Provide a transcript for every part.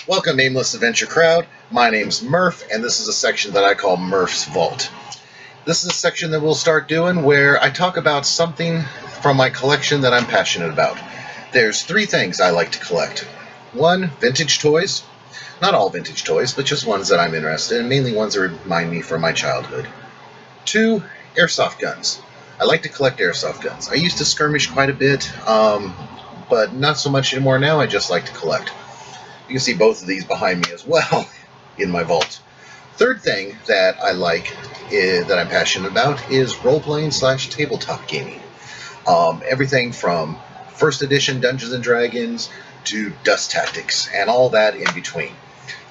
Welcome, Aimless Adventure Crowd. My name's Murph, and this is a section that I call Murph's Vault. This is a section that we'll start doing where I talk about something from my collection that I'm passionate about. There's three things I like to collect. One, vintage toys. Not all vintage toys, but just ones that I'm interested in, mainly ones that remind me from my childhood. Two, airsoft guns. I like to collect airsoft guns. I used to skirmish quite a bit, but not so much anymore now. I just like to collect. You can see both of these behind me as well in my vault. Third thing that I like, that I'm passionate about, is role-playing / tabletop gaming. Everything from first edition Dungeons & Dragons to Dust Tactics and all that in between.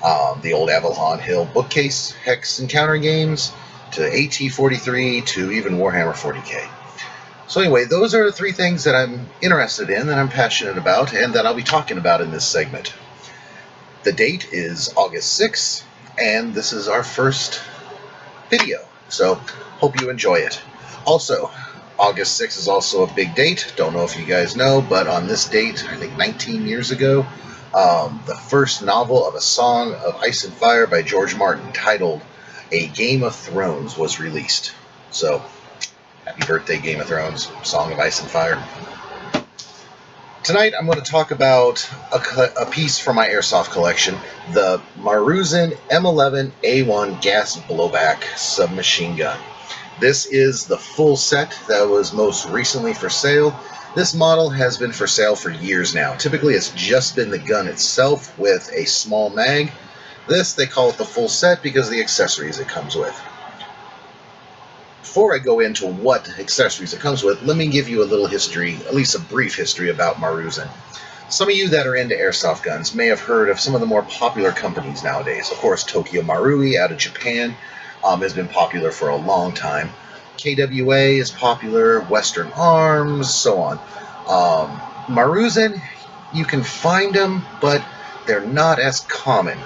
The old Avalon Hill bookcase, Hex Encounter games, to AT-43, to even Warhammer 40k. So anyway, those are the three things that I'm interested in, that I'm passionate about, and that I'll be talking about in this segment. The date is August 6th, and this is our first video, so hope you enjoy it. Also, August 6th is also a big date. Don't know if you guys know, but on this date, I think 19 years ago, the first novel of A Song of Ice and Fire by George Martin, titled A Game of Thrones, was released. So, happy birthday, Game of Thrones, Song of Ice and Fire. Tonight I'm going to talk about a piece from my airsoft collection, the Maruzen M11A1 gas blowback submachine gun. This is the full set that was most recently for sale. This model has been for sale for years now. Typically it's just been the gun itself with a small mag. This, they call it the full set because of the accessories it comes with. Before I go into what accessories it comes with, let me give you a little history, at least a brief history about Maruzen. Some of you that are into airsoft guns may have heard of some of the more popular companies nowadays. Of course, Tokyo Marui out of Japan has been popular for a long time. KWA is popular, Western Arms, so on. Maruzen, you can find them, but they're not as common.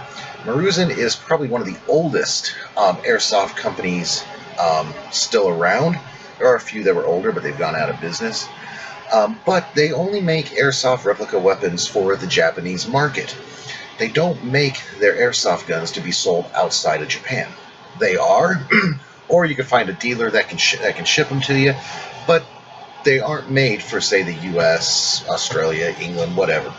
Maruzen is probably one of the oldest airsoft companies still around. There are a few that were older, but they've gone out of business. But they only make airsoft replica weapons for the Japanese market. They don't make their airsoft guns to be sold outside of Japan. They are, or you can find a dealer that can ship them to you, but they aren't made for, say, the U.S., Australia, England, whatever.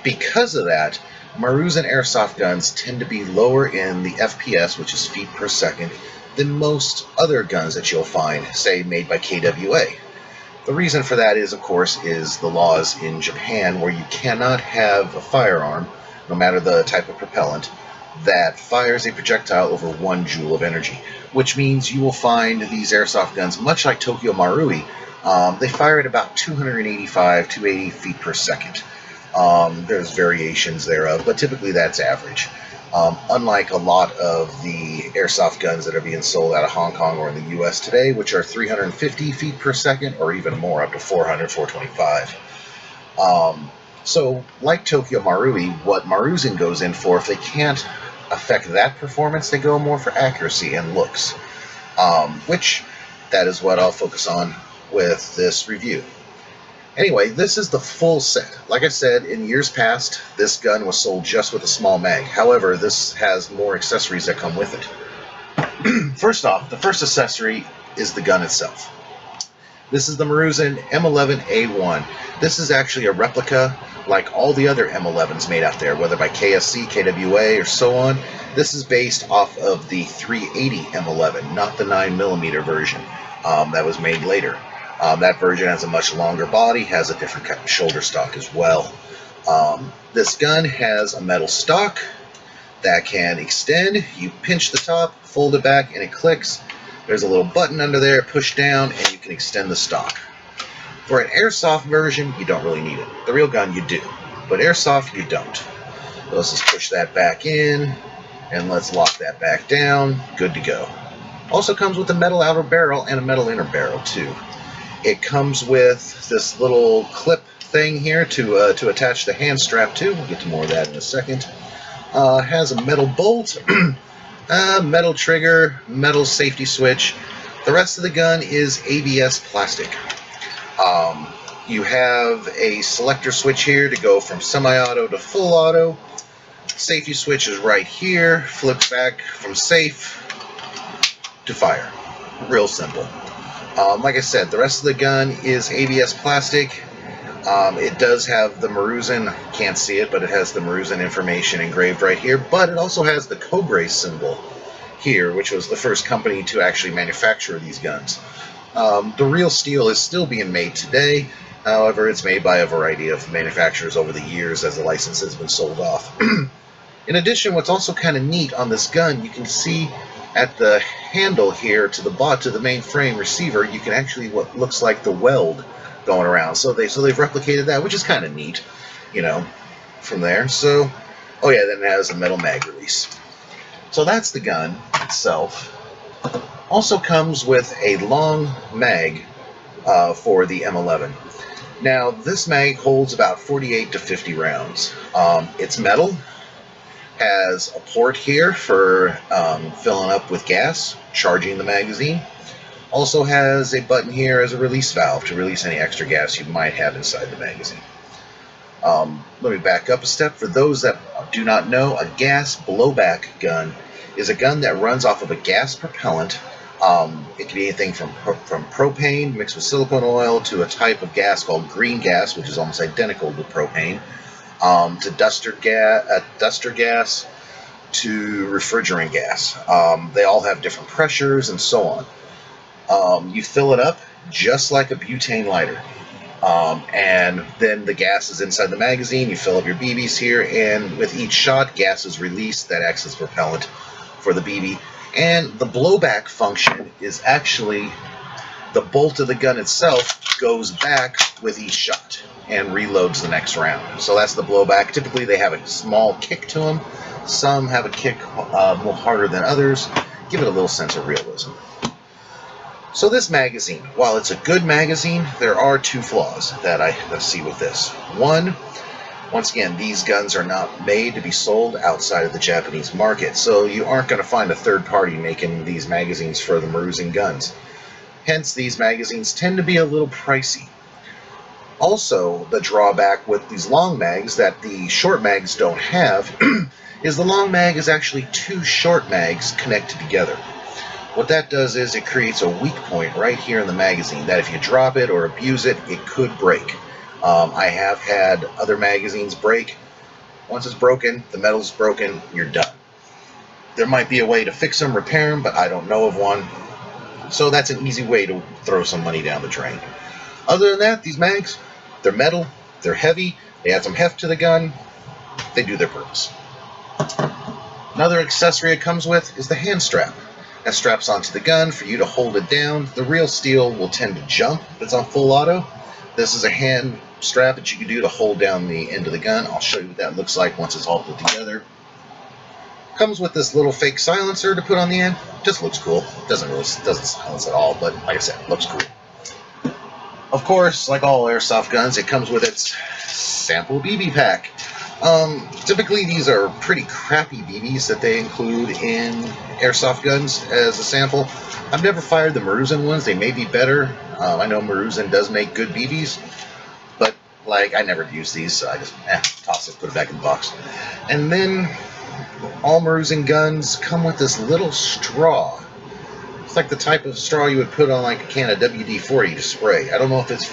Because of that, Maruzen airsoft guns tend to be lower in the FPS, which is feet per second, than most other guns that you'll find, say, made by KWA. The reason for that is, of course, is the laws in Japan where you cannot have a firearm, no matter the type of propellant, that fires a projectile over 1 joule of energy, which means you will find these airsoft guns, much like Tokyo Marui, they fire at about 285, 280 feet per second. There's variations thereof, but typically that's average. Unlike a lot of the airsoft guns that are being sold out of Hong Kong or in the US today, which are 350 feet per second or even more, up to 400, 425. So, like Tokyo Marui, what Maruzen goes in for, if they can't affect that performance, they go more for accuracy and looks. Which, that is what I'll focus on with this review. Anyway, this is the full set. Like I said, in years past, this gun was sold just with a small mag. However, this has more accessories that come with it. First off, the first accessory is the gun itself. This is the Maruzen M11A1. This is actually a replica like all the other M11s made out there, whether by KSC, KWA, or so on. This is based off of the 380 M11, not the 9mm version that was made later. That version has a much longer body, has a different kind of shoulder stock as well. This gun has a metal stock that can extend. You pinch the top, fold it back, and it clicks. There's a little button under there, push down, and you can extend the stock. For an airsoft version, you don't really need it. The real gun, you do. But airsoft, you don't. So let's just push that back in, and let's lock that back down. Good to go. Also comes with a metal outer barrel and a metal inner barrel, too. It comes with this little clip thing here to attach the hand strap to. We'll get to more of that in a second. Has a metal bolt, metal trigger, metal safety switch. The rest of the gun is ABS plastic. You have a selector switch here to go from semi-auto to full auto. Safety switch is right here. Flips back from safe to fire. Real simple. Like I said, the rest of the gun is ABS plastic. It does have the Maruzen, can't see it, but it has the Maruzen information engraved right here. But it also has the Cobra symbol here, which was the first company to actually manufacture these guns. The real steel is still being made today. However, it's made by a variety of manufacturers over the years as the license has been sold off. In addition, what's also kind of neat on this gun, you can see at the handle here to the main frame receiver, you can actually what looks like the weld going around. So they've replicated that, which is kind of neat, from there. So, oh yeah, then it has a metal mag release. So that's the gun itself. Also comes with a long mag for the M11. Now, this mag holds about 48 to 50 rounds. It's metal. Has a port here for filling up with gas, charging the magazine. Also has a button here as a release valve to release any extra gas you might have inside the magazine. Let me back up a step. For those that do not know, a gas blowback gun is a gun that runs off of a gas propellant. It can be anything from propane mixed with silicone oil to a type of gas called green gas, which is almost identical to propane. To duster gas, to refrigerant gas. They all have different pressures and so on. You fill it up just like a butane lighter. And then the gas is inside the magazine. You fill up your BBs here, and with each shot, gas is released that acts as propellant for the BB. And the blowback function is actually the bolt of the gun itself goes back with each shot and reloads the next round. So that's the blowback. Typically they have a small kick to them. Some have a kick more harder than others. Give it a little sense of realism. So this magazine, while it's a good magazine, there are two flaws that I see with this. One, once again, these guns are not made to be sold outside of the Japanese market, so you aren't going to find a third party making these magazines for the Maruzen guns. Hence, these magazines tend to be a little pricey. Also, the drawback with these long mags that the short mags don't have is the long mag is actually two short mags connected together. What that does is it creates a weak point right here in the magazine that if you drop it or abuse it, it could break. I have had other magazines break. Once it's broken, the metal's broken, you're done. There might be a way to fix them, repair them, but I don't know of one. So that's an easy way to throw some money down the drain. Other than that, these mags, they're metal, they're heavy, they add some heft to the gun, they do their purpose. Another accessory it comes with is the hand strap. That straps onto the gun for you to hold it down. The real steel will tend to jump if it's on full auto. This is a hand strap that you can do to hold down the end of the gun. I'll show you what that looks like once it's all put together. Comes with this little fake silencer to put on the end. Just looks cool. Doesn't silence at all, but like I said, looks cool. Of course, like all airsoft guns, it comes with its sample BB pack. Typically, these are pretty crappy BBs that they include in airsoft guns as a sample. I've never fired the Maruzen ones. They may be better. I know Maruzen does make good BBs, but I never use these, so I just toss it, put it back in the box. And then all Maruzen guns come with this little straw. It's like the type of straw you would put on a can of WD-40 to spray. I don't know if it's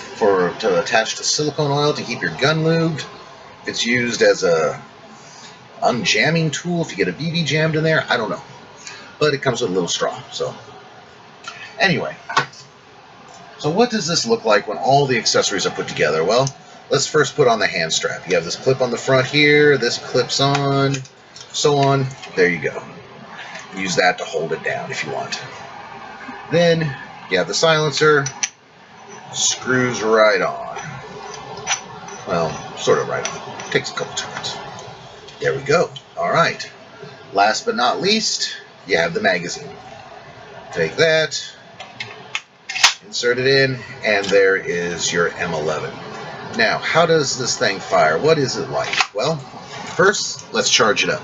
to attach to silicone oil to keep your gun lubed. If it's used as a unjamming tool, if you get a BB jammed in there, I don't know. But it comes with a little straw. So anyway, so what does this look like when all the accessories are put together? Well, let's first put on the hand strap. You have this clip on the front here, this clips on, so on. There you go. Use that to hold it down if you want. Then you have the silencer, screws right on. Well, sort of right on. Takes a couple turns. There we go. All right. Last but not least, you have the magazine. Take that, insert it in, and there is your M11. Now, how does this thing fire? What is it like? Well, first, let's charge it up.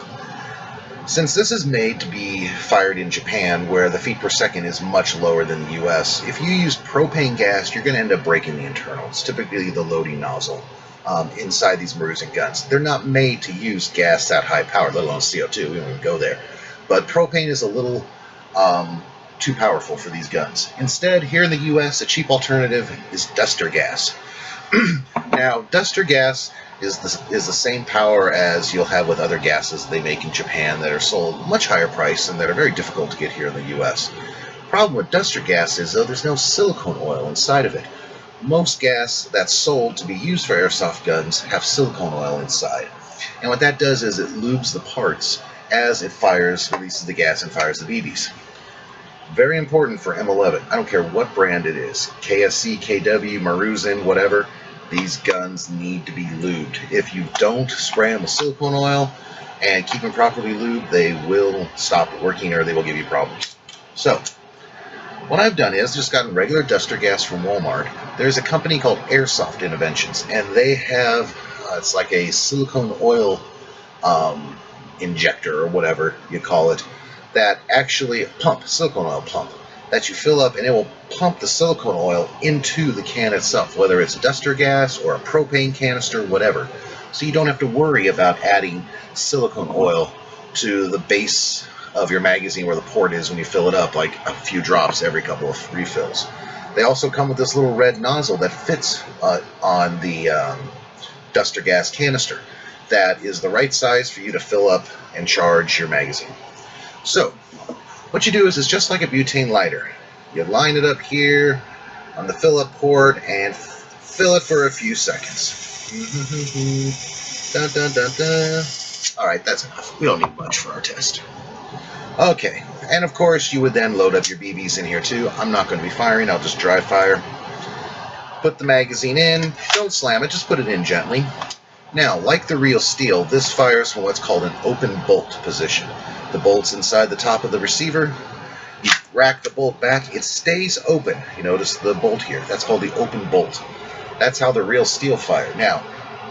Since this is made to be fired in Japan, where the feet per second is much lower than the US, if you use propane gas, you're going to end up breaking the internals, typically the loading nozzle, inside these Maruzen guns. They're not made to use gas that high power, let alone CO2. We don't even go there. But propane is a little too powerful for these guns. Instead, here in the US, a cheap alternative is duster gas. Now, duster gas is the same power as you'll have with other gases they make in Japan that are sold much higher price and that are very difficult to get here in the US. Problem with duster gas is, though, there's no silicone oil inside of it. Most gas that's sold to be used for airsoft guns have silicone oil inside. And what that does is it lubes the parts as it fires, releases the gas, and fires the BBs. Very important for M11. I don't care what brand it is. KSC, KW, Maruzen, whatever. These guns need to be lubed. If you don't spray them with silicone oil and keep them properly lubed, they will stop working or they will give you problems. So, what I've done is just gotten regular duster gas from Walmart. There's a company called Airsoft Innovations, and they have, it's like a silicone oil injector or whatever you call it, that actually silicone oil pump, that you fill up and it will pump the silicone oil into the can itself, whether it's duster gas or a propane canister, whatever. So you don't have to worry about adding silicone oil to the base of your magazine where the port is when you fill it up, like a few drops every couple of refills. They also come with this little red nozzle that fits on the duster gas canister. That is the right size for you to fill up and charge your magazine. So, what you do is it's just like a butane lighter. You line it up here on the fill-up port and fill it for a few seconds. Dun, dun, dun, dun. All right, that's enough. We don't need much for our test. Okay, and of course you would then load up your BBs in here too. I'm not going to be firing, I'll just dry fire. Put the magazine in, don't slam it, just put it in gently. Now, like the real steel, this fires from what's called an open bolt position. The bolt's inside the top of the receiver. You rack the bolt back, it stays open. You notice the bolt here, that's called the open bolt. That's how the real steel fire. Now,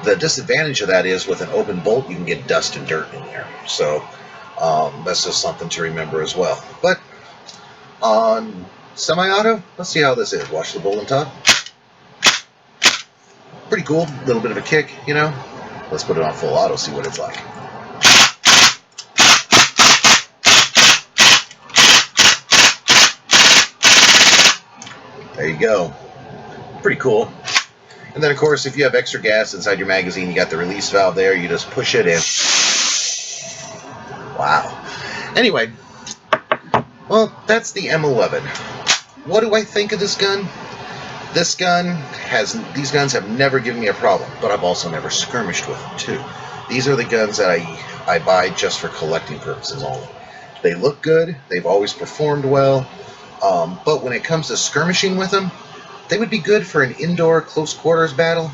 the disadvantage of that is with an open bolt, you can get dust and dirt in there. So, that's just something to remember as well. But on semi-auto, let's see how this is. Watch the bolt on top. Pretty cool. A little bit of a kick, you know. Let's put it on full auto, see what it's like. There you go. Pretty cool. And then, of course, if you have extra gas inside your magazine, you got the release valve there. You just push it in. Wow. Anyway, well, that's the M11. What do I think of this gun? These guns have never given me a problem, but I've also never skirmished with them too. These are the guns that I buy just for collecting purposes only. They look good, they've always performed well, but when it comes to skirmishing with them, they would be good for an indoor close quarters battle,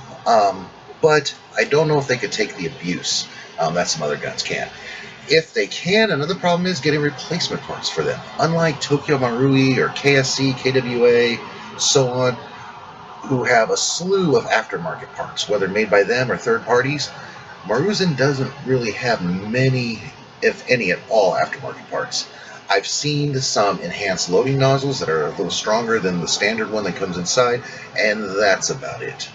but I don't know if they could take the abuse that some other guns can. If they can, another problem is getting replacement parts for them. Unlike Tokyo Marui or KSC, KWA, so on, who have a slew of aftermarket parts, whether made by them or third parties, Maruzen doesn't really have many, if any at all, aftermarket parts. I've seen some enhanced loading nozzles that are a little stronger than the standard one that comes inside, and that's about it.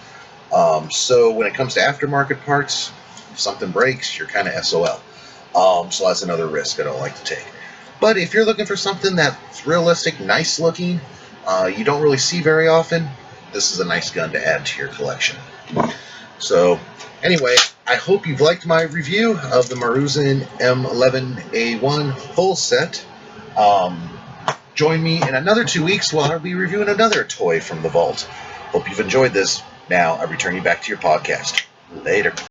So when it comes to aftermarket parts, if something breaks, you're kind of SOL. So that's another risk I don't like to take. But if you're looking for something that's realistic, nice looking, you don't really see very often, this is a nice gun to add to your collection. So anyway, I hope you've liked my review of the Maruzen M11A1 full set. Join me in another 2 weeks while I'll be reviewing another toy from the vault. Hope you've enjoyed this. Now I return you back to your podcast. Later.